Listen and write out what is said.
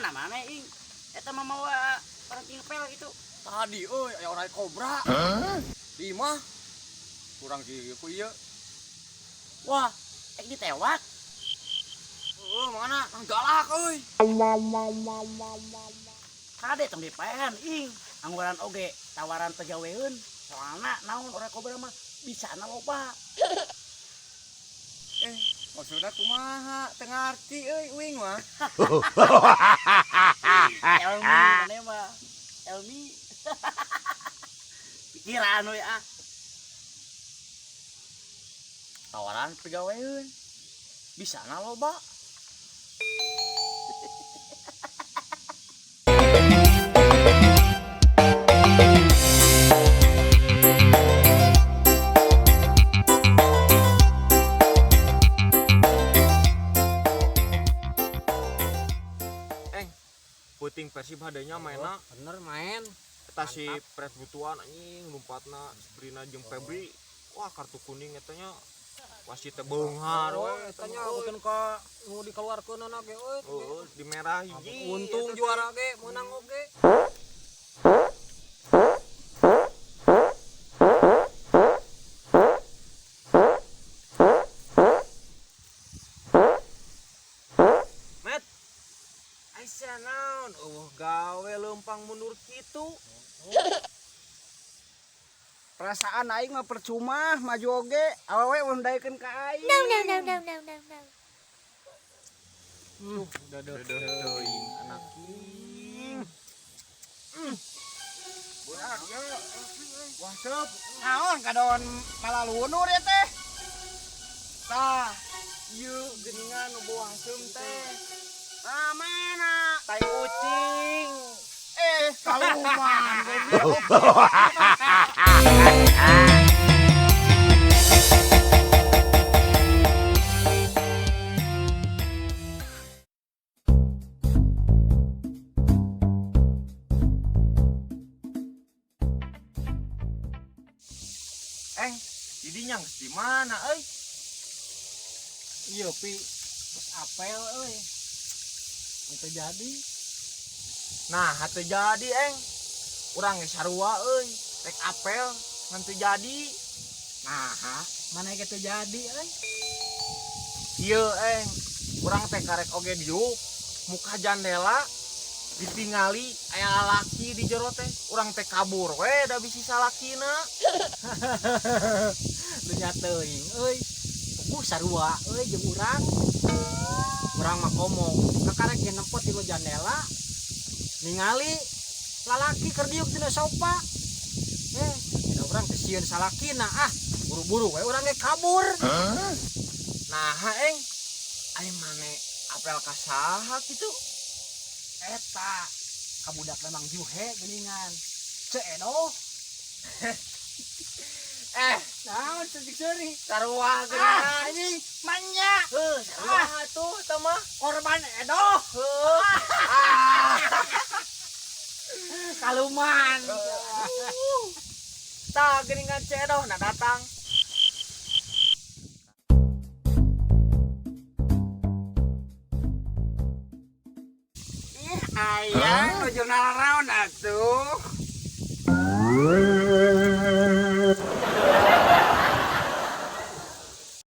mana mana ing eta mah mawa paranting pel gitu Tadi euy aya orai kobra. Di mah kurang kieu ku ieu. wah ditewak Mana nang galak euy. kade tong dipaehan ing angguran oge tawaran pegaweun soalna naon orai kobra mah bisa na loba Maksudna kumaha? Teu ngarti euy uing mah. Elmi mana mah Elmi pikiran we ah Tawaran pegaweun. Bisa na loba. Puting Persib hadenya mainna bener main eta si Pret Butuan anjing lompatna sprina jeung Febri. Wah kartu kuning eta nya wasit teh beunghar we eta nya bukan ka nu dikeluarkeun anak ge euy. Heeh, di merah hiji. Untung juara ge menang oge. Met. Aisyah naon? Gawe lempang mundur kitu. Perasaan aing mah percuma maju oge awewe undaikeun ka aing. No. Udah teuing anak king. Budak ya. Wah, sep. Naon kadon malalunur ya teh. Tah, ieu geuningan nu boah seum teh. Nah, mana? Tai kucing. Kaluman goblok. Didinya geus di mana euy? Iya pi terus apel euy. Itu jadi. Nah, hate jadi urang ge sarua euy. Rek apel ngan teu jadi. Nah, Mana gitu jadi euy. ieu urang teh karek oge diuk muka jandela ditingali aya lalaki di jero teh urang teh kabur we da bisi salakina. Lu nyateuing euy. Sarua euy jeung urang. Urang mah komo. Kakarek ge nempot di jandela. Ningali lalaki keur diuk dina sofa. Da urang teh sieun salakina buru-buru we urang ge kabur. Nah, aya mane apel ka saha kitu? Eta kabudak memang juhe geuningan. Ceu edoh. Naon ceuk seuri? Sarua geuningan. Anjing manya. Sarua atuh tah mah. Korban edoh. Kaluman. Tah geuningan cedoh na datang. Ayah, nu jurnal naon atuh?